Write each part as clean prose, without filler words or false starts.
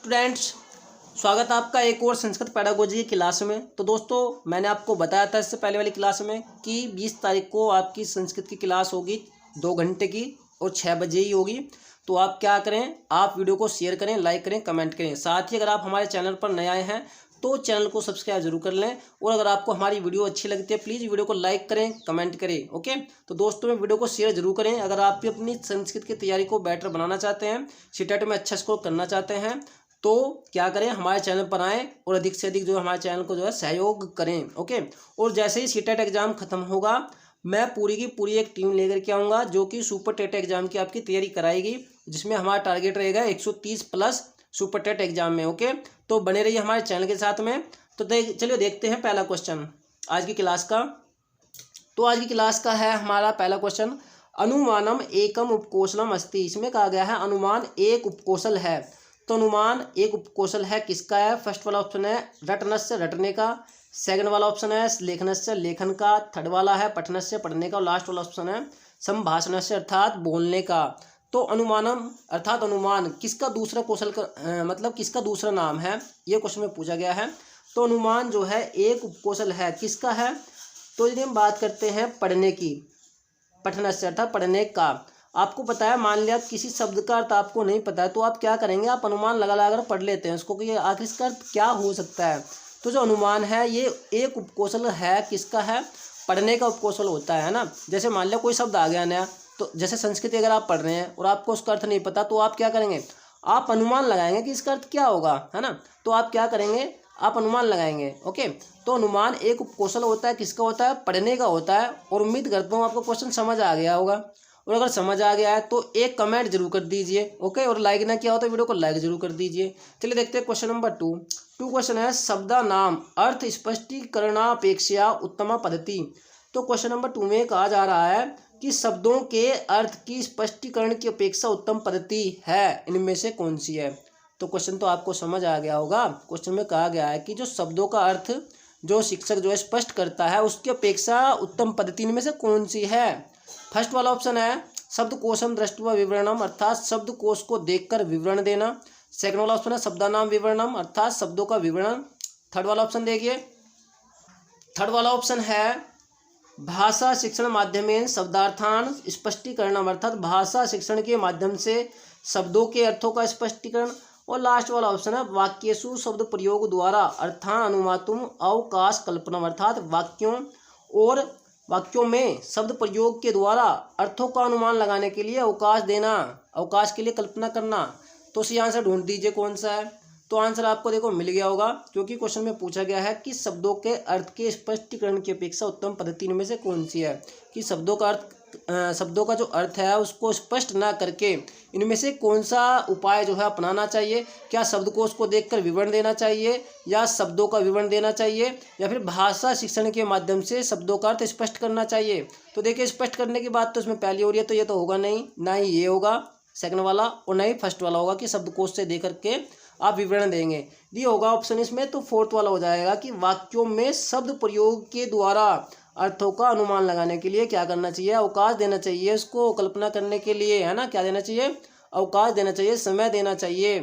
Students, स्वागत है आपका एक और संस्कृत पेडागोजी की क्लास में। तो दोस्तों, मैंने आपको बताया था इससे पहले वाली क्लास में कि 20 तारीख को आपकी संस्कृत की क्लास होगी 2 घंटे की और 6 बजे ही होगी। तो आप क्या करें, आप वीडियो को शेयर करें, लाइक करें, कमेंट करें। साथ ही अगर आप हमारे चैनल पर नए आए हैं तो चैनल को सब्सक्राइब जरूर कर लें। और अगर आपको हमारी वीडियो अच्छी लगती है प्लीज़ वीडियो को लाइक करें, कमेंट करें। ओके, तो दोस्तों में वीडियो को शेयर जरूर करें। अगर आप भी अपनी संस्कृत की तैयारी को बेटर बनाना चाहते हैं, सीटेट में अच्छा स्कोर करना चाहते हैं, तो क्या करें, हमारे चैनल पर आएँ और अधिक से अधिक जो हमारे चैनल को जो है सहयोग करें। ओके, और जैसे ही सीटेट एग्जाम खत्म होगा मैं पूरी की पूरी एक टीम लेकर के आऊँगा जो कि सुपर टेट एग्जाम की आपकी तैयारी कराएगी, जिसमें हमारा टारगेट रहेगा 130 प्लस सुपर टेट एग्जाम में। ओके, तो बने रहिए हमारे चैनल के साथ में। तो चलिए देखते हैं पहला क्वेश्चन आज की क्लास का। तो आज की क्लास का है हमारा पहला क्वेश्चन, अनुमानम एकम उपकौशलम अस्ति। इसमें कहा गया है अनुमान एक उपकौशल है। तो अनुमान एक उपकौशल है किसका है? फर्स्ट वाला ऑप्शन है रटनस्य रटने का, सेकंड वाला ऑप्शन है लेखनस्य लेखन का, थर्ड वाला है पठनस्य पढ़ने का और लास्ट वाला ऑप्शन है संभाषणस्य अर्थात बोलने का। तो अनुमानम अर्थात अनुमान किसका दूसरा कौशल का मतलब किसका दूसरा नाम है, ये क्वेश्चन में पूछा गया है। तो अनुमान जो है एक उपकौशल है, किसका है? तो यदि हम बात करते हैं पढ़ने की, पठनस्य अर्थात पढ़ने का। आपको पता है, मान लिया किसी शब्द का अर्थ आपको नहीं पता है तो आप क्या करेंगे, आप अनुमान लगा लगा कर पढ़ लेते हैं उसको कि आखिर इसका अर्थ क्या हो सकता है। तो जो अनुमान है ये एक उपकौशल है, किसका है? पढ़ने का उपकौशल होता है ना। जैसे मान लिया कोई शब्द आ गया नया, तो जैसे संस्कृत अगर आप पढ़ रहे हैं और आपको उसका अर्थ नहीं पता तो आप क्या करेंगे, आप अनुमान लगाएंगे कि इसका अर्थ क्या होगा, है ना। तो आप क्या करेंगे, आप अनुमान लगाएंगे। ओके, तो अनुमान एक उपकौशल होता है, किसका होता है? पढ़ने का होता है। और उम्मीद करता हूँ आपको क्वेश्चन समझ आ गया होगा, और अगर समझ आ गया है तो एक कमेंट जरूर कर दीजिए। ओके, और लाइक ना किया हो तो वीडियो को लाइक जरूर कर दीजिए। चलिए देखते हैं क्वेश्चन नंबर 2। क्वेश्चन है शब्दा नाम अर्थ स्पष्टीकरणापेक्षा उत्तम पद्धति। तो क्वेश्चन नंबर 2 में कहा जा रहा है कि शब्दों के अर्थ की स्पष्टीकरण की अपेक्षा उत्तम पद्धति है, इनमें से कौन सी है? तो क्वेश्चन तो आपको समझ आ गया होगा। क्वेश्चन में कहा गया है कि जो शब्दों का अर्थ जो शिक्षक जो है स्पष्ट करता है उसकी अपेक्षा उत्तम पद्धति इनमें से कौन सी है? फर्स्ट वाला ऑप्शन है शब्दकोशम दृष्ट्वा विवरणम अर्थात शब्दकोश को देखकर विवरण देना। सेकंड वाला ऑप्शन है शब्दानाम विवरणम अर्थात शब्दों का विवरण। थर्ड वाला ऑप्शन देखिए, थर्ड वाला ऑप्शन है भाषा शिक्षण माध्यमेन शब्दार्थान स्पष्टीकरणम अर्थात भाषा शिक्षण के माध्यम से शब्दों के अर्थों का स्पष्टीकरण। और लास्ट वाला ऑप्शन है वाक्येषु शब्द प्रयोग द्वारा अर्थान अनुमातुम अवकाश कल्पनम अर्थात वाक्यों में शब्द प्रयोग के द्वारा अर्थों का अनुमान लगाने के लिए अवकाश देना, अवकाश के लिए कल्पना करना। तो इसी आंसर ढूंढ दीजिए कौन सा है। तो आंसर आपको देखो मिल गया होगा, क्योंकि क्वेश्चन में पूछा गया है कि शब्दों के अर्थ के स्पष्टीकरण की अपेक्षा उत्तम पद्धति में से कौन सी है, कि शब्दों का जो अर्थ है उसको स्पष्ट ना करके इनमें से कौन सा उपाय जो है अपनाना चाहिए। क्या शब्द को उसको देखकर विवरण देना चाहिए, या शब्दों का विवरण देना चाहिए, या फिर भाषा शिक्षण के माध्यम से शब्दों का अर्थ स्पष्ट करना चाहिए। तो देखिए, स्पष्ट करने की बात तो इसमें पहली हो रही है, तो ये तो होगा नहीं, ना ही ये होगा सेकंड वाला और ना ही फर्स्ट वाला होगा कि शब्दकोश से देख करके आप विवरण देंगे। ये होगा ऑप्शन इसमें, तो फोर्थ वाला हो जाएगा कि वाक्यों में शब्द प्रयोग के द्वारा अर्थों का अनुमान लगाने के लिए क्या करना चाहिए, अवकाश देना चाहिए, उसको कल्पना करने के लिए, है ना, क्या देना चाहिए, अवकाश देना चाहिए, समय देना चाहिए।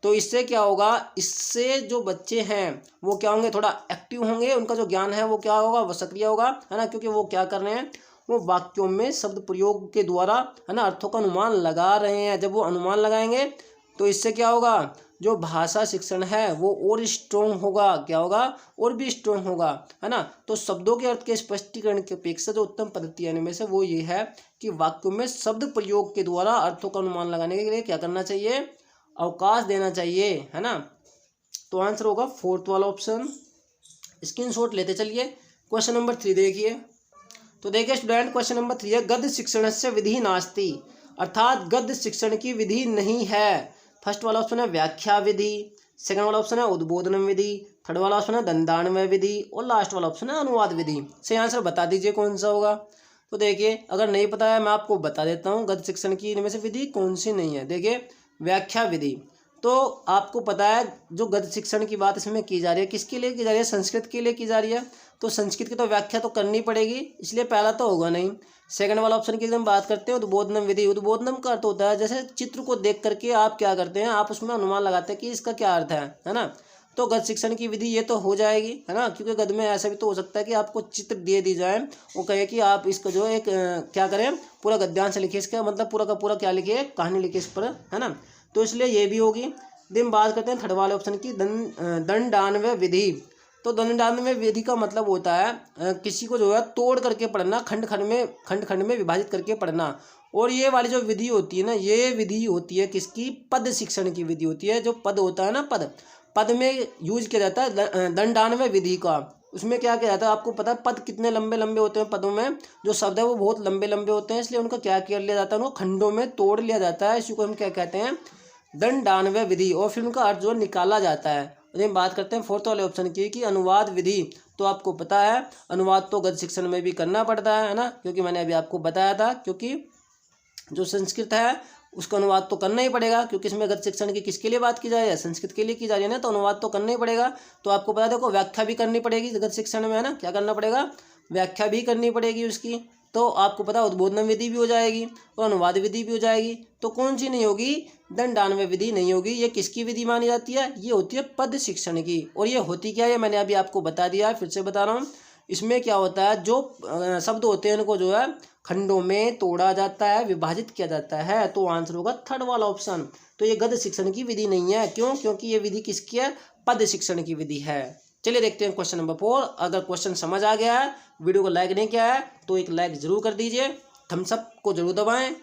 तो इससे क्या होगा, इससे जो बच्चे हैं वो क्या होंगे, थोड़ा एक्टिव होंगे, उनका जो ज्ञान है वो क्या होगा, वो सक्रिय होगा, है ना, क्योंकि वो क्या कर रहे हैं, वो वाक्यों में शब्द प्रयोग के द्वारा, है ना, अर्थों का अनुमान लगा रहे हैं। जब वो अनुमान लगाएंगे तो इससे क्या होगा, जो भाषा शिक्षण है वो और स्ट्रॉन्ग होगा, क्या होगा, और भी स्ट्रॉन्ग होगा, है ना। तो शब्दों के अर्थ के स्पष्टीकरण की अपेक्षा जो उत्तम पद्धति यानी में से वो ये है कि वाक्यों में शब्द प्रयोग के द्वारा अर्थों का अनुमान लगाने के लिए क्या करना चाहिए, अवकाश देना चाहिए, है ना। तो आंसर होगा फोर्थ वाला ऑप्शन। स्क्रीनशॉट लेते चलिए। क्वेश्चन नंबर 3 देखिए। तो देखिए स्टूडेंट, क्वेश्चन नंबर 3 है गद्य शिक्षण से विधि नास्ति अर्थात गद्य शिक्षण की विधि नहीं है। फर्स्ट वाला ऑप्शन है व्याख्या विधि, सेकंड वाला ऑप्शन है उद्बोधनम विधि, थर्ड वाला ऑप्शन है दंडान्वय विधि और लास्ट वाला ऑप्शन है अनुवाद विधि। सही आंसर बता दीजिए कौन सा होगा। तो देखिए, अगर नहीं पता है मैं आपको बता देता हूँ गद्य शिक्षण की इनमें से विधि कौन सी नहीं है। देखिए, व्याख्या विधि, तो आपको पता है जो गद्य शिक्षण की बात इसमें की जा रही है, किसके लिए की जा रही है, संस्कृत के लिए की जा रही है। तो संस्कृत की तो व्याख्या तो करनी पड़ेगी, इसलिए पहला तो होगा नहीं। सेकंड वाला ऑप्शन की एकदम बात करते हैं उद्बोधनम विधि। उद्बोधनम का अर्थ होता है जैसे चित्र को देख करके आप क्या करते हैं, आप उसमें अनुमान लगाते हैं कि इसका क्या अर्थ है ना। तो गद्य शिक्षण की विधि ये तो हो जाएगी, है ना, क्योंकि गद्य में ऐसा भी तो हो सकता है कि आपको चित्र दे दी जाए, वो कहे कि आप इसको जो एक क्या करें, पूरा गद्यांश लिखिए, इसका मतलब पूरा का पूरा क्या लिखिए, कहानी लिखिए इस पर, है ना। तो इसलिए ये भी होगी। दिन बात करते हैं थर्ड वाले ऑप्शन की, दंडान्वय विधि। तो दंडान्वय विधि का मतलब होता है किसी को जो है तोड़ करके पढ़ना, खंड खंड में विभाजित करके पढ़ना। और ये वाली जो विधि होती है ना, ये विधि होती है किसकी, पद शिक्षण की विधि होती है। जो पद होता है ना, पद में यूज किया जाता है दंडान्वय विधि का। उसमें क्या किया जाता है, आपको पता है पद कितने लंबे लंबे होते हैं, पदों में जो शब्द है वो बहुत लंबे लंबे होते हैं, इसलिए उनका क्या किया लिया जाता है, उनको खंडों में तोड़ लिया जाता है। इसी को हम क्या कहते हैं, दंडान्वय विधि। और फिर उनका अर्थ जो निकाला जाता है। हम बात करते हैं फोर्थ वाले ऑप्शन की कि अनुवाद विधि। तो आपको पता है अनुवाद तो गद्य शिक्षण में भी करना पड़ता है ना, क्योंकि मैंने अभी आपको बताया था, क्योंकि जो संस्कृत है उसका अनुवाद तो करना ही पड़ेगा, क्योंकि इसमें गद्य शिक्षण की किसके लिए बात की जा रही है, संस्कृत के लिए की जा रही है ना, तो अनुवाद तो करना ही पड़ेगा। तो आपको पता है देखो व्याख्या भी करनी पड़ेगी गद्य शिक्षण में, है ना, क्या करना पड़ेगा, व्याख्या भी करनी पड़ेगी उसकी। तो आपको पता उद्बोधन विधि भी हो जाएगी और अनुवाद विधि भी हो जाएगी। तो कौन सी नहीं होगी, दंडान्वय विधि नहीं होगी। ये किसकी विधि मानी जाती है, ये होती है पद शिक्षण की। और ये होती क्या है, मैंने अभी आपको बता दिया, फिर से बता रहा हूँ। इसमें क्या होता है, जो शब्द होते हैं उनको जो है खंडों में तोड़ा जाता है, विभाजित किया जाता है। तो आंसर होगा थर्ड वाला ऑप्शन। तो ये गद्य शिक्षण की विधि नहीं है, क्यों, क्योंकि ये विधि किसकी है, पद शिक्षण की विधि है। चलिए देखते हैं क्वेश्चन नंबर 4। अगर क्वेश्चन समझ आ गया है, वीडियो को लाइक नहीं किया है तो एक लाइक जरूर कर दीजिए, थम्स अप को जरूर दबाएं।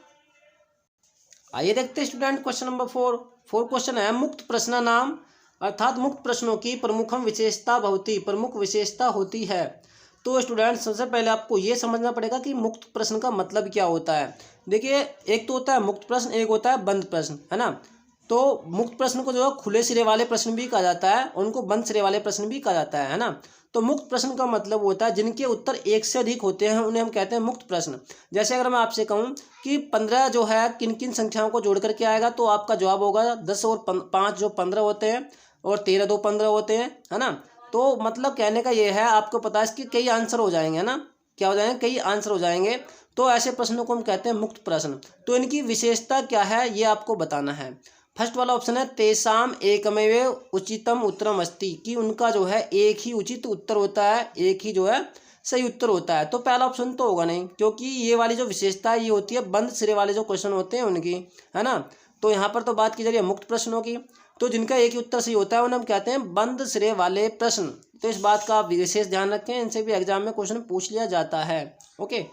आइए देखते हैं स्टूडेंट क्वेश्चन नंबर 4। क्वेश्चन है मुक्त प्रश्न नाम, अर्थात मुक्त प्रश्नों की प्रमुखम विशेषता भवति, प्रमुख विशेषता होती है। तो स्टूडेंट सबसे पहले आपको ये समझना पड़ेगा कि मुक्त प्रश्न का मतलब क्या होता है। देखिए एक तो होता है मुक्त प्रश्न, एक होता है बंद प्रश्न, है ना। तो मुक्त प्रश्न को जो है खुले सिरे वाले प्रश्न भी कहा जाता है, उनको बंद सिरे वाले प्रश्न भी कहा जाता है ना। तो मुक्त प्रश्न का मतलब होता है जिनके उत्तर एक से अधिक होते हैं, उन्हें हम कहते हैं मुक्त प्रश्न। जैसे अगर मैं आपसे कहूँ कि 15 जो है किन किन संख्याओं को जोड़ करके आएगा, तो आपका जवाब होगा 10 और 5 जो 15 होते हैं, और 13 दो 15 होते हैं, है ना। तो मतलब कहने का ये है, आपको पता है इसके कई आंसर हो जाएंगे, है ना, क्या हो जाएंगे, कई आंसर हो जाएंगे। तो ऐसे प्रश्नों को हम कहते हैं मुक्त प्रश्न। तो इनकी विशेषता क्या है ये आपको बताना है। फर्स्ट वाला ऑप्शन है तेसाम एकमेव उचितम उत्तरम अस्ति, कि उनका जो है एक ही उचित उत्तर होता है, एक ही जो है सही उत्तर होता है। तो पहला ऑप्शन तो होगा नहीं, क्योंकि ये वाली जो विशेषता है ये होती है बंद सिरे वाले जो क्वेश्चन होते हैं उनकी, है ना। तो यहाँ पर तो बात की जा रही है मुक्त प्रश्नों की, तो जिनका एक ही उत्तर सही होता है उन्हें हम कहते हैं बंद सिरे वाले प्रश्न। तो इस बात का आप विशेष ध्यान रखें, इनसे भी एग्जाम में क्वेश्चन पूछ लिया जाता है। ओके,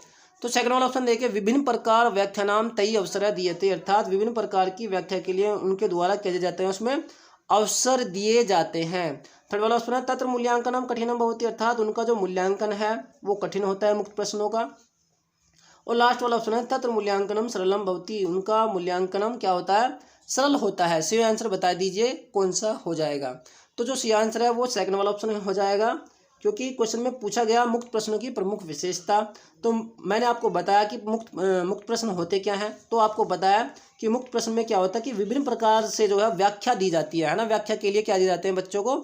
तो सेकंड वाला ऑप्शन देखिए, विभिन्न प्रकार व्याख्यानाम तय अवसर दिए थे, अर्थात विभिन्न प्रकार की व्याख्या के लिए उनके द्वारा किए जाते हैं, उसमें अवसर दिए जाते हैं। थर्ड वाला ऑप्शन है तत्र मूल्यांकनम कठिनम भवति, अर्थात उनका जो मूल्यांकन है वो कठिन होता है मुक्त प्रश्नों का। और लास्ट वाला ऑप्शन है तत्र मूल्यांकनम सरलम भवति, उनका मूल्यांकनम क्या होता है, सरल होता है। सही आंसर बता दीजिए कौन सा हो जाएगा। तो जो सही आंसर है वो सेकंड वाला ऑप्शन हो जाएगा, क्योंकि क्वेश्चन में पूछा गया मुक्त प्रश्नों की प्रमुख विशेषता। तो मैंने आपको बताया कि मुक्त प्रश्न होते क्या हैं। तो आपको बताया कि मुक्त प्रश्न में क्या होता है कि विभिन्न प्रकार से जो है व्याख्या दी जाती है ना। व्याख्या के लिए क्या दिए जाते हैं, बच्चों को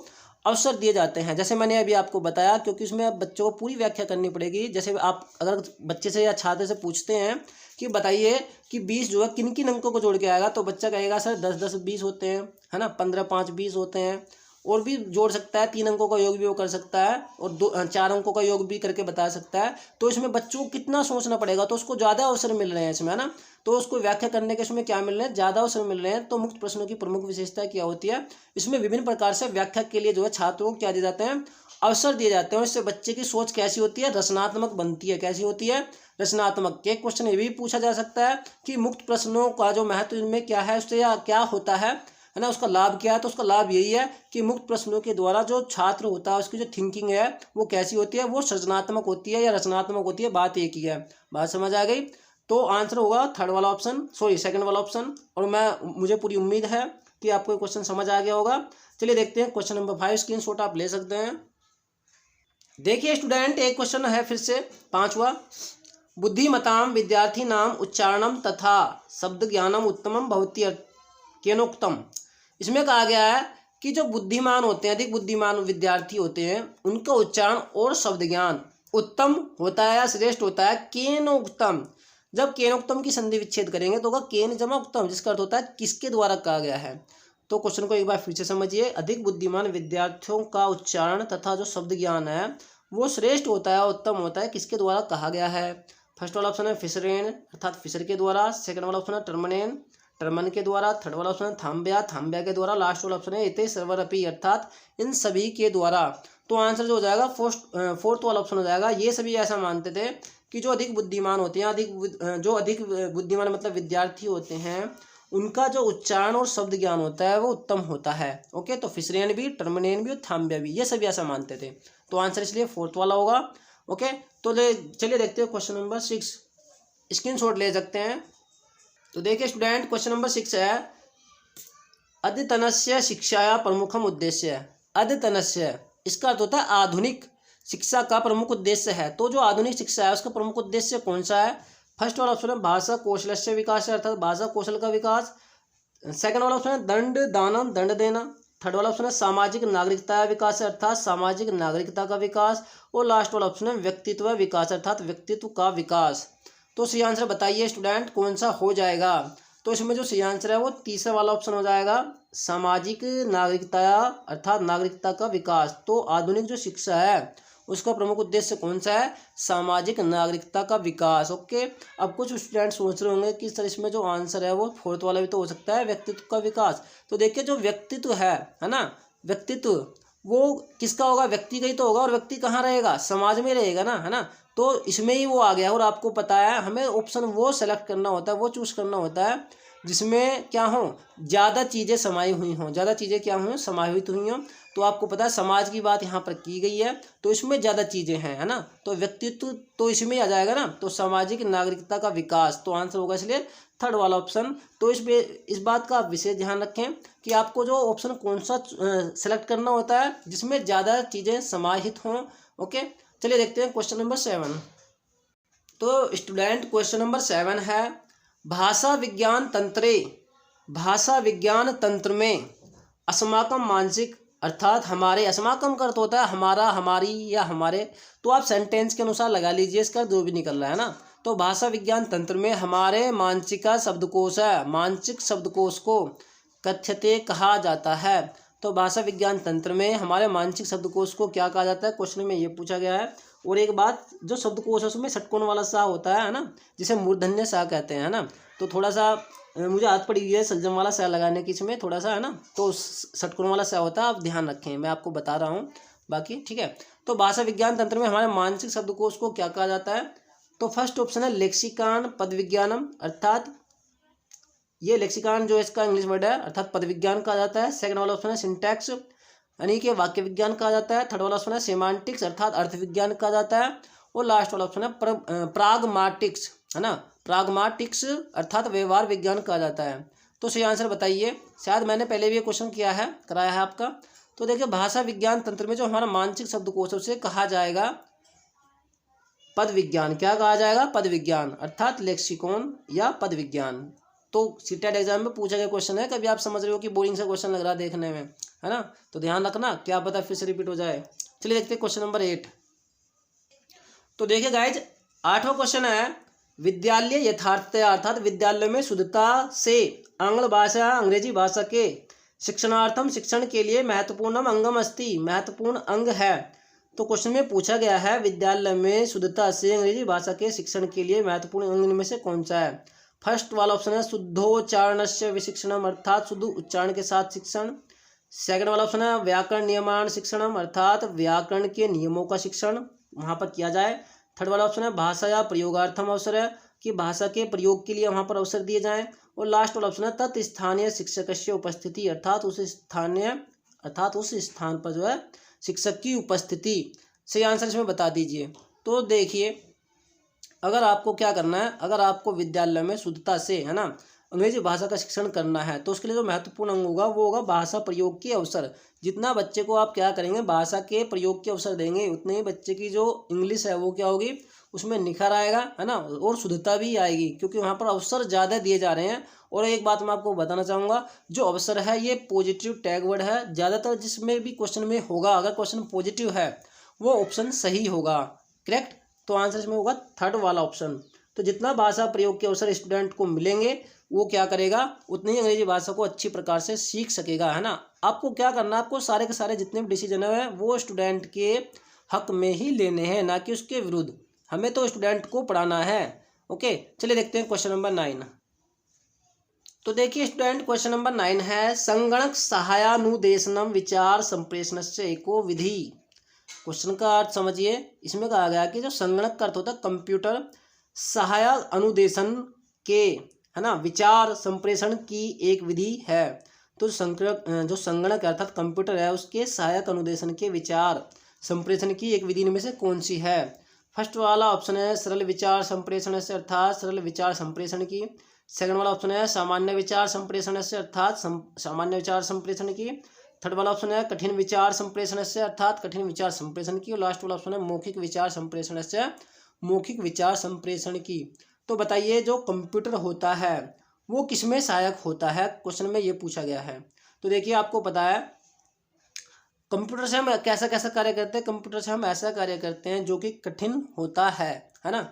अवसर दिए जाते हैं। जैसे मैंने अभी आपको बताया, क्योंकि उसमें अब बच्चों को पूरी व्याख्या करनी पड़ेगी। जैसे आप अगर बच्चे से या छात्र से पूछते हैं कि बताइए कि 20 जो है किन किन अंकों को जोड़ के आएगा, तो बच्चा कहेगा सर 10-10 20 होते हैं, है ना, 15-5 20 होते हैं, और भी जोड़ सकता है, 3 अंकों का योग भी वो कर सकता है, और 4 अंकों का योग भी करके बता सकता है। तो इसमें बच्चों को कितना सोचना पड़ेगा, तो उसको ज़्यादा अवसर मिल रहे हैं इसमें, है ना। तो उसको व्याख्या करने के इसमें क्या मिल रहे हैं, ज़्यादा अवसर मिल रहे हैं। तो मुक्त प्रश्नों की प्रमुख विशेषता क्या होती है, इसमें विभिन्न प्रकार से व्याख्या के लिए जो है छात्रों को क्या दिए जाते हैं, अवसर दिए जाते हैं। और इससे बच्चे की सोच कैसी होती है, रचनात्मक बनती है। कैसी होती है, रचनात्मक। एक क्वेश्चन ये भी पूछा जा सकता है कि मुक्त प्रश्नों का जो महत्व इनमें क्या है, उससे क्या होता है ना, उसका लाभ क्या है। तो उसका लाभ यही है कि मुक्त प्रश्नों के द्वारा जो छात्र होता है उसकी जो थिंकिंग है वो कैसी होती है, वो सृजनात्मक होती है या रचनात्मक होती है। बात एक ही है, बात समझ आ गई। तो आंसर होगा थर्ड वाला ऑप्शन, सेकंड वाला ऑप्शन। और मुझे पूरी उम्मीद है कि आपको क्वेश्चन समझ आ गया होगा। चलिए देखते हैं क्वेश्चन नंबर 5, स्क्रीनशॉट आप ले सकते हैं। देखिए स्टूडेंट, एक क्वेश्चन है फिर से 5वां, बुद्धिमताम विद्यार्थी नाम उच्चारणम तथा शब्द ज्ञानम उत्तमम भवति केनोक्तम। इसमें कहा गया है कि जो बुद्धिमान होते हैं, अधिक बुद्धिमान विद्यार्थी होते हैं, उनका उच्चारण और शब्द ज्ञान उत्तम होता है या श्रेष्ठ होता है केनोक्तम। जब केनोक्तम की संधि विच्छेद करेंगे तो होगा केन जमा उक्तम, जिसका अर्थ होता है किसके द्वारा कहा गया है। तो क्वेश्चन को एक बार फिर से समझिए। अधिक बुद्धिमान विद्यार्थियों का उच्चारण तथा जो शब्द ज्ञान है वो श्रेष्ठ होता है, उत्तम होता है, किसके द्वारा कहा गया है। फर्स्ट वाला ऑप्शन है फिशरेन अर्थात फिशर के द्वारा, सेकंड वाला ऑप्शन है टर्मनेन टर्मन के द्वारा, थर्ड वाला ऑप्शन है थाम्ब्या थाम्ब्या के द्वारा, लास्ट वाला ऑप्शन है एते सर्वरपि अर्थात इन सभी के द्वारा। तो आंसर जो हो जाएगा फोर्थ वाला ऑप्शन हो जाएगा। ये सभी ऐसा मानते थे कि जो अधिक बुद्धिमान होते हैं, जो अधिक बुद्धिमान मतलब विद्यार्थी होते हैं, उनका जो उच्चारण और शब्द ज्ञान होता है वो उत्तम होता है। ओके, तो फिशरेन भी, टर्मनेन भी और थाम्ब्या भी, ये सभी ऐसा मानते थे। तो आंसर इसलिए फोर्थ वाला होगा। ओके, तो चलिए देखते हैं क्वेश्चन नंबर 6। स्क्रीनशॉट ले सकते हैं। तो देखिए स्टूडेंट, क्वेश्चन नंबर 6 है अद्यतनस्य शिक्षाया प्रमुखम उद्देश्य। अद्यतनस्य इसका अर्थ होता है आधुनिक शिक्षा का प्रमुख उद्देश्य है। तो जो आधुनिक शिक्षा है उसका प्रमुख उद्देश्य कौन सा है। फर्स्ट वाला ऑप्शन है भाषा कौशलस्य विकास अर्थात भाषा कौशल का विकास। सेकंड वाला ऑप्शन है दंड दानम दंड देना। थर्ड वाला ऑप्शन है सामाजिक नागरिकता विकास अर्थात सामाजिक नागरिकता का विकास। और लास्ट वाला ऑप्शन है व्यक्तित्व विकास अर्थात व्यक्तित्व का विकास। तो सही आंसर बताइए स्टूडेंट कौन सा हो जाएगा। तो इसमें जो सही आंसर है वो तीसरा वाला ऑप्शन हो जाएगा, सामाजिक नागरिकता अर्थात नागरिकता का विकास। तो आधुनिक जो शिक्षा है उसका प्रमुख उद्देश्य कौन सा है, सामाजिक नागरिकता का विकास। ओके, अब कुछ स्टूडेंट सोच रहे होंगे कि सर इसमें जो आंसर है वो फोर्थ वाला भी तो हो सकता है, व्यक्तित्व का विकास। तो देखिए जो व्यक्तित्व है ना, व्यक्तित्व वो किसका होगा, व्यक्ति का ही तो होगा। और व्यक्ति कहाँ रहेगा, समाज में रहेगा ना, है ना। तो इसमें ही वो आ गया। और आपको पता है हमें ऑप्शन वो सेलेक्ट करना होता है, वो चूज करना होता है जिसमें क्या हो, ज़्यादा चीज़ें समाई हुई हों, ज़्यादा चीज़ें क्या हुई, समाहित हुई हों। तो आपको पता है समाज की बात यहाँ पर की गई है, तो इसमें ज़्यादा चीज़ें हैं, है ना। तो व्यक्तित्व तो इसमें आ जाएगा ना। तो सामाजिक नागरिकता का विकास, तो आंसर होगा इसलिए थर्ड वाला ऑप्शन। तो इस बात का विशेष ध्यान रखें कि आपको जो ऑप्शन कौन सा सेलेक्ट करना होता है जिसमें ज़्यादा चीज़ें समाहित हों। ओके, चलिए देखते हैं क्वेश्चन नंबर 7। तो स्टूडेंट क्वेश्चन नंबर 7 है भाषा विज्ञान तंत्रे। भाषा विज्ञान तंत्र में अस्माकम मानसिक अर्थात हमारे, अस्माकम का अर्थ होता है हमारा, हमारी या हमारे। तो आप सेंटेंस के अनुसार लगा लीजिए, इसका जो भी निकल रहा है ना। तो भाषा विज्ञान तंत्र में हमारे मानसिका शब्दकोश है, मानसिक शब्दकोश को कथ्यते कहा जाता है। तो भाषा विज्ञान तंत्र में हमारे मानसिक शब्दकोश को क्या कहा जाता है, क्वेश्चन में ये पूछा गया है। और एक बात, जो शब्दकोश है उसमें षटकोण वाला सा होता है ना, जिसे मूर्धन्य सा कहते हैं, है ना। तो थोड़ा सा मुझे आदत पड़ी हुई है सलजम वाला सा लगाने की, इसमें थोड़ा सा है ना, तो षटकोण वाला सा होता है। आप ध्यान रखें, मैं आपको बता रहा हूँ बाकी, ठीक है। तो भाषा विज्ञान तंत्र में हमारे मानसिक शब्दकोश को क्या कहा जाता है। तो फर्स्ट ऑप्शन है लेक्सिकॉन पद विज्ञानम अर्थात ये लेक्सिकॉन जो इसका इंग्लिश वर्ड है अर्थात पद विज्ञान कहा जाता है। सेकंड वाला ऑप्शन है सिंटैक्स यानी कि वाक्य विज्ञान कहा जाता है। थर्ड वाला ऑप्शन है सेमांटिक्स अर्थात अर्थ विज्ञान कहा जाता है। और लास्ट वाला ऑप्शन है प्राग्माटिक्स, है ना, प्राग्माटिक्स अर्थात व्यवहार विज्ञान कहा जाता है। तो सही आंसर बताइए। शायद मैंने पहले भी ये क्वेश्चन कराया है आपका। तो देखिए भाषा विज्ञान तंत्र में जो हमारा मानसिक शब्दकोश उसे कहा जाएगा पद विज्ञान। क्या कहा जाएगा, पद विज्ञान अर्थात लेक्सिकॉन या पद विज्ञान। तो सीटेट एग्जाम में पूछा गया क्वेश्चन है, कभी आप समझ रहे हो कि बोरिंग से क्वेश्चन लग रहा है देखने में, है ना, तो ध्यान रखना, क्या पता फिर से रिपीट हो जाए। चलिए देखते हैं क्वेश्चन नंबर 8। तो देखिए गाइज 8वां क्वेश्चन है विद्यालय यथार्थतया अर्थात विद्यालय में शुद्धता से आंग्ल भाषा अंग्रेजी भाषा के शिक्षणार्थम शिक्षण के लिए महत्वपूर्ण अंगम अस्ति, महत्वपूर्ण अंग है। तो क्वेश्चन में पूछा गया है विद्यालय में शुद्धता से अंग्रेजी भाषा के शिक्षण के लिए महत्वपूर्ण अंग में से कौन सा है। फर्स्ट वाला ऑप्शन है शुद्धोच्चारणस्य विशिक्षणम अर्थात शुद्ध उच्चारण के साथ शिक्षण। सेकंड वाला ऑप्शन है व्याकरण नियमान शिक्षणम अर्थात व्याकरण के नियमों का शिक्षण वहाँ पर किया जाए। थर्ड वाला ऑप्शन है भाषा या प्रयोगार्थम अवसर है कि भाषा के प्रयोग के लिए वहाँ पर अवसर दिए जाएं। और लास्ट वाला ऑप्शन है तत्स्थानीय शिक्षकस्य उपस्थिति अर्थात उस स्थान पर जो है शिक्षक की उपस्थिति। सही आंसर इसमें बता दीजिए। तो देखिए अगर आपको क्या करना है, अगर आपको विद्यालय में शुद्धता से, है ना, अंग्रेजी भाषा का शिक्षण करना है तो उसके लिए जो महत्वपूर्ण अंग होगा वो होगा भाषा प्रयोग के अवसर। जितना बच्चे को आप क्या करेंगे भाषा के प्रयोग के अवसर देंगे उतने ही बच्चे की जो इंग्लिश है वो क्या होगी, उसमें निखर आएगा, है ना, और शुद्धता भी आएगी क्योंकि वहाँ पर अवसर ज़्यादा दिए जा रहे हैं और एक बात मैं आपको बताना चाहूँगा, जो अवसर है ये पॉजिटिव टैग वर्ड है। ज़्यादातर जिसमें भी क्वेश्चन में होगा, अगर क्वेश्चन पॉजिटिव है वो ऑप्शन सही होगा। करेक्ट, तो आंसर इसमें होगा थर्ड वाला ऑप्शन। तो जितना भाषा प्रयोग के अवसर स्टूडेंट को मिलेंगे वो क्या करेगा, उतनी अंग्रेजी भाषा को अच्छी प्रकार से सीख सकेगा, है ना। आपको क्या करना है, आपको सारे के सारे जितने भी डिसीजन है वो स्टूडेंट के हक में ही लेने हैं, ना कि उसके विरुद्ध। हमें तो स्टूडेंट को पढ़ाना है। ओके, चलिए देखते हैं क्वेश्चन नंबर 9। तो देखिए स्टूडेंट, क्वेश्चन नंबर 9 है संगणक सहायानुदेशनम विचार संप्रेषणस्य एको विधि। क्वेश्चन का अर्थ समझिए। इसमें कहा गया कि जो संगणक का अर्थ होता है कंप्यूटर, सहायक अनुदेशन के, है ना, विचार संप्रेषण की एक विधि है। तो संगणक अर्थात कंप्यूटर है उसके सहायक अनुदेशन के विचार संप्रेषण की एक विधि में से कौन सी है। फर्स्ट वाला ऑप्शन है सरल विचार संप्रेषण से अर्थात सरल विचार संप्रेषण की। सेकंड वाला ऑप्शन है सामान्य विचार संप्रेषण से अर्थात सामान्य विचार संप्रेषण की। थर्ड वाला ऑप्शन है कठिन विचार संप्रेषण से अर्थात कठिन विचार संप्रेषण की। और लास्ट वाला ऑप्शन है मौखिक विचार संप्रेषण से मौखिक विचार संप्रेषण की। तो बताइए जो कंप्यूटर होता है वो किसमें सहायक होता है, क्वेश्चन में ये पूछा गया है। तो देखिए आपको पता है कंप्यूटर से हम कैसा कैसा कार्य करते हैं, कंप्यूटर से हम ऐसा कार्य करते हैं जो कि कठिन होता है ना।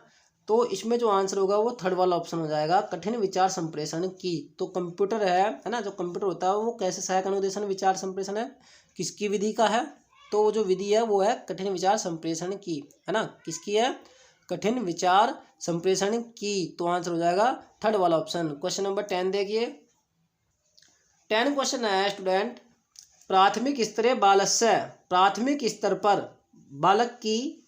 तो इसमें जो आंसर होगा वो थर्ड वाला ऑप्शन हो जाएगा, कठिन विचार संप्रेषण की। तो कंप्यूटर है ना, जो कंप्यूटर होता है वो कैसे सहायक अनुदेशन विचार संप्रेषण है, किसकी विधि का है, तो वो जो विधि है वो है कठिन विचार संप्रेषण की, है ना। किसकी है, कठिन विचार संप्रेषण की। तो आंसर हो जाएगा थर्ड वाला ऑप्शन। क्वेश्चन नंबर 10 देखिए। 10 क्वेश्चन है स्टूडेंट, प्राथमिक स्तरे बालस्य, प्राथमिक स्तर पर बालक की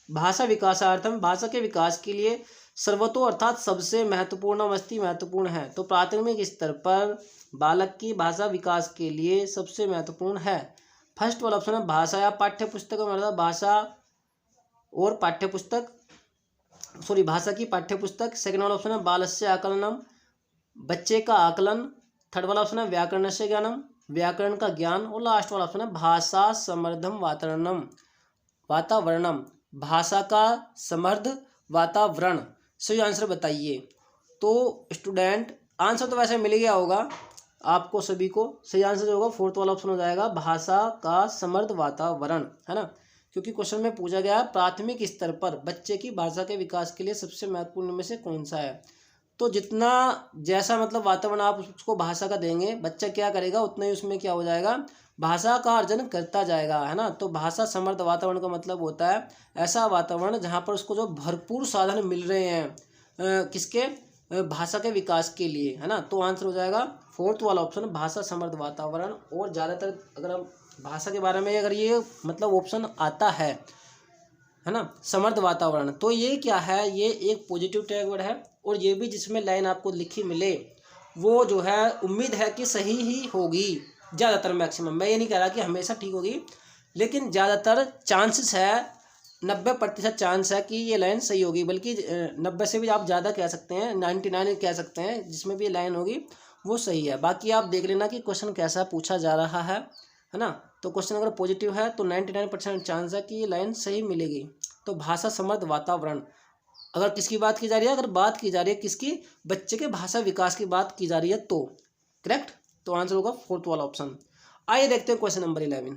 भाषा विकासार्थम, भाषा के विकास के लिए सर्वतो अर्थात सबसे महत्वपूर्ण मस्ती महत्वपूर्ण है। तो प्राथमिक स्तर पर बालक की भाषा विकास के लिए सबसे महत्वपूर्ण है। फर्स्ट वाला ऑप्शन है भाषा या पाठ्य पुस्तक, मतलब भाषा और पाठ्य पुस्तक, सॉरी भाषा की पाठ्य पुस्तक। सेकंड वाला ऑप्शन है बालस्य आकलनम, बच्चे का आकलन। थर्ड वाला ऑप्शन है व्याकरण से ज्ञानम, व्याकरण का ज्ञान। और लास्ट वाला ऑप्शन है भाषा समृद्धम वातावरणम, वातावरणम, भाषा का समृद्ध वातावरण। सही आंसर बताइए। तो स्टूडेंट आंसर तो वैसे मिल गया होगा आपको सभी को। सही आंसर जो होगा फोर्थ वाला ऑप्शन हो जाएगा, भाषा का समृद्ध वातावरण, है ना। क्योंकि क्वेश्चन में पूछा गया प्राथमिक स्तर पर बच्चे की भाषा के विकास के लिए सबसे महत्वपूर्ण में से कौन सा है। तो जितना जैसा मतलब वातावरण आप उसको भाषा का देंगे, बच्चा क्या करेगा उतना ही उसमें क्या हो जाएगा, भाषा का अर्जन करता जाएगा, है ना। तो भाषा समृद्ध वातावरण का मतलब होता है ऐसा वातावरण जहाँ पर उसको जो भरपूर साधन मिल रहे हैं किसके, भाषा के विकास के लिए, है ना। तो आंसर हो जाएगा फोर्थ वाला ऑप्शन, भाषा समृद्ध वातावरण। और ज़्यादातर अगर हम भाषा के बारे में अगर ये मतलब ऑप्शन आता है ना, समृद्ध वातावरण, तो ये क्या है, ये एक पॉजिटिव टैग वर्ड है। और ये भी जिसमें लाइन आपको लिखी मिले वो जो है उम्मीद है कि सही ही होगी ज़्यादातर, मैक्सिमम। मैं ये नहीं कह रहा कि हमेशा ठीक होगी, लेकिन ज़्यादातर चांसेस है, 90% चांस है कि ये लाइन सही होगी। बल्कि 90 से भी आप ज़्यादा कह सकते हैं, 99 कह सकते हैं, जिसमें भी लाइन होगी वो सही है। बाकी आप देख लेना कि क्वेश्चन कैसा पूछा जा रहा है ना। तो क्वेश्चन अगर पॉजिटिव है तो 99% चांस है कि ये लाइन सही मिलेगी। तो भाषा समृद्ध वातावरण, अगर किसकी बात की जा रही है, अगर बात की जा रही है किसकी, बच्चे के भाषा विकास की बात की जा रही है तो करेक्ट। तो आंसर होगा फोर्थ वाला ऑप्शन। आइए देखते हैं क्वेश्चन नंबर 11।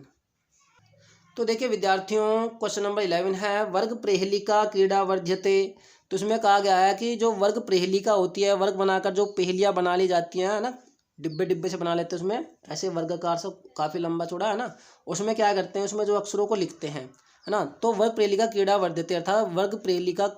तो देखिए विद्यार्थियों, क्वेश्चन नंबर 11 है वर्ग प्रेहलिका क्रीड़ा वर्ध्यते। तो इसमें कहा गया है कि जो वर्ग प्रेहलिका होती है, वर्ग बनाकर जो पहेलियाँ बना ली जाती हैं, है ना, डिब्बे डिब्बे से बना लेते हैं, उसमें ऐसे वर्गाकार से काफ़ी लंबा चौड़ा, है ना, उसमें क्या करते हैं, उसमें जो अक्षरों को लिखते हैं, है ना। तो वर्ग प्रेहलिका क्रीड़ा वर्ध्यते अर्थात वर्ग प्रेहलिका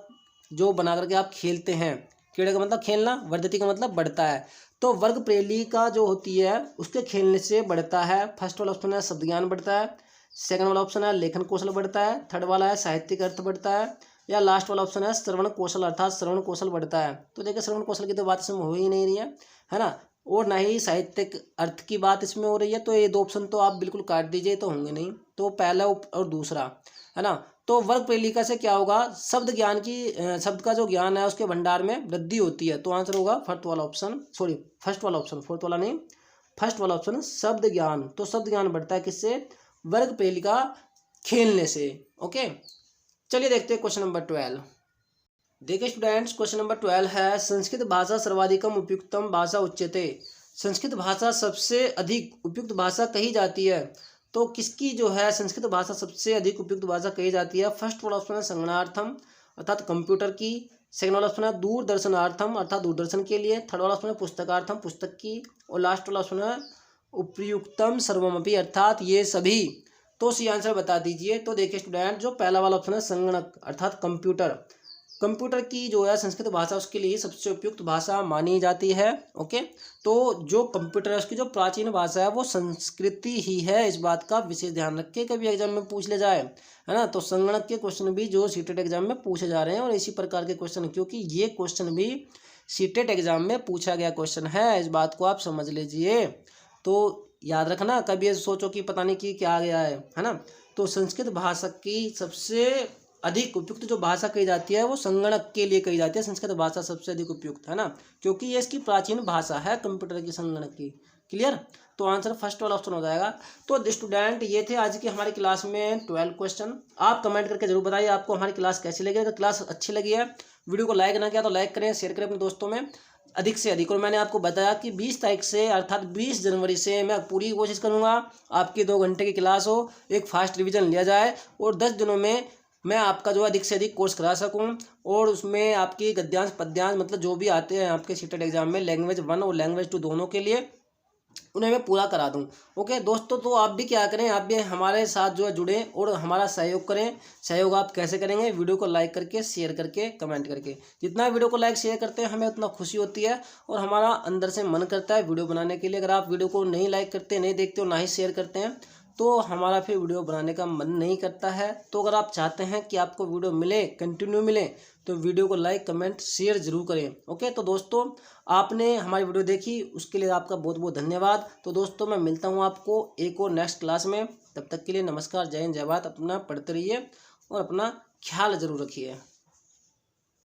जो बना करके आप खेलते हैं, क्रीड़ा का मतलब खेलना, वर्धती का मतलब बढ़ता है। तो वर्ग प्रेहलिका जो होती है उसके खेलने से बढ़ता है। फर्स्ट वाला ऑप्शन है शब्द ज्ञान बढ़ता है, सेकंड वाला ऑप्शन है लेखन कौशल बढ़ता है, थर्ड वाला है साहित्यिक अर्थ बढ़ता है, या लास्ट वाला ऑप्शन है श्रवण कौशल अर्थात श्रवण कौशल बढ़ता है। तो देखिए श्रवण कौशल की तो बात इसमें हो ही नहीं रही है ना, और ना ही साहित्यिक अर्थ की बात इसमें हो रही है। तो ये दो ऑप्शन तो आप बिल्कुल काट दीजिए, तो होंगे नहीं। तो पहला और दूसरा, है ना। तो वर्ग प्रेहलिका से क्या होगा, शब्द ज्ञान की, शब्द का जो ज्ञान है उसके भंडार में वृद्धि होती है। तो आंसर होगा फर्स्ट वाला ऑप्शन, सॉरी फर्स्ट वाला ऑप्शन, फोर्थ वाला नहीं, फर्स्ट वाला ऑप्शन शब्द ज्ञान। तो शब्द ज्ञान बढ़ता है किससे, वर्ग प्रेहलिका खेलने से। ओके, चलिए देखते हैं क्वेश्चन नंबर 12। देखिए स्टूडेंट्स, क्वेश्चन नंबर 12 है, संस्कृत भाषा सर्वाधिकम उपयुक्तम भाषा उच्यते। संस्कृत भाषा सबसे अधिक उपयुक्त भाषा कही जाती है। तो किसकी जो है संस्कृत भाषा सबसे अधिक उपयुक्त भाषा कही जाती है? फर्स्ट वाला ऑप्शन है संगणनार्थम अर्थात कंप्यूटर की। सेकंड वाला ऑप्शन है दूरदर्शनार्थम अर्थात दूरदर्शन के लिए। थर्ड वाला ऑप्शन है पुस्तकार्थम पुस्तक की। और लास्ट वाला ऑप्शन है उपयुक्तम सर्वमपि अर्थात ये सभी। तो सी आंसर बता दीजिए। तो देखिए स्टूडेंट, जो पहला वाला ऑप्शन है संगणक अर्थात कंप्यूटर, कंप्यूटर की जो है संस्कृत भाषा उसके लिए सबसे उपयुक्त भाषा मानी जाती है। ओके, तो जो कंप्यूटर है उसकी जो प्राचीन भाषा है वो संस्कृति ही है, इस बात का विशेष ध्यान रखें, कभी एग्जाम में पूछ ले जाए, है ना। तो संगणक के क्वेश्चन भी जो सीटेट एग्जाम में पूछे जा रहे हैं और इसी प्रकार के क्वेश्चन, क्योंकि ये क्वेश्चन भी सीटेट एग्जाम में पूछा गया क्वेश्चन है, इस बात को आप समझ लीजिए। तो याद रखना, कभी ये सोचो कि पता नहीं कि क्या आ गया है ना। तो संस्कृत भाषा की सबसे अधिक उपयुक्त जो भाषा कही जाती है वो संगणक के लिए कही जाती है। संस्कृत भाषा सबसे अधिक उपयुक्त है ना, क्योंकि ये इसकी प्राचीन भाषा है कंप्यूटर की, संगणक की। क्लियर? तो आंसर फर्स्ट वाला ऑप्शन हो जाएगा। तो स्टूडेंट, ये थे आज की हमारी क्लास में 12 क्वेश्चन। आप कमेंट करके जरूर बताइए आपको हमारी क्लास कैसी लगी। अगर क्लास अच्छी लगी है, वीडियो को लाइक ना किया तो लाइक करें, शेयर करें अपने दोस्तों में अधिक से अधिक। और मैंने आपको बताया कि 20 तारीख से अर्थात 20 जनवरी से मैं पूरी कोशिश करूंगा आपकी 2 घंटे की क्लास हो, एक फास्ट रिवीजन लिया जाए और 10 दिनों में मैं आपका जो अधिक से अधिक कोर्स करा सकूं। और उसमें आपकी गद्यांश पद्यांश मतलब जो भी आते हैं आपके सीटेट एग्जाम में लैंग्वेज 1 और लैंग्वेज 2 दोनों के लिए, उन्हें मैं पूरा करा दूं। ओके दोस्तों, तो आप भी क्या करें, आप भी हमारे साथ जो है जुड़ें और हमारा सहयोग करें। सहयोग आप कैसे करेंगे? वीडियो को लाइक करके, शेयर करके, कमेंट करके। जितना वीडियो को लाइक शेयर करते हैं हमें उतना खुशी होती है और हमारा अंदर से मन करता है वीडियो बनाने के लिए। अगर आप वीडियो को नहीं लाइक करते, नहीं देखते और ना ही शेयर करते हैं तो हमारा फिर वीडियो बनाने का मन नहीं करता है। तो अगर आप चाहते हैं कि आपको वीडियो मिले, कंटिन्यू मिले, तो वीडियो को लाइक कमेंट शेयर जरूर करें। ओके, तो दोस्तों आपने हमारी वीडियो देखी उसके लिए आपका बहुत बहुत धन्यवाद। तो दोस्तों मैं मिलता हूँ आपको एक और नेक्स्ट क्लास में। तब तक के लिए नमस्कार, जय हिंद, जय भारत। अपना पढ़ते रहिए और अपना ख्याल जरूर रखिए।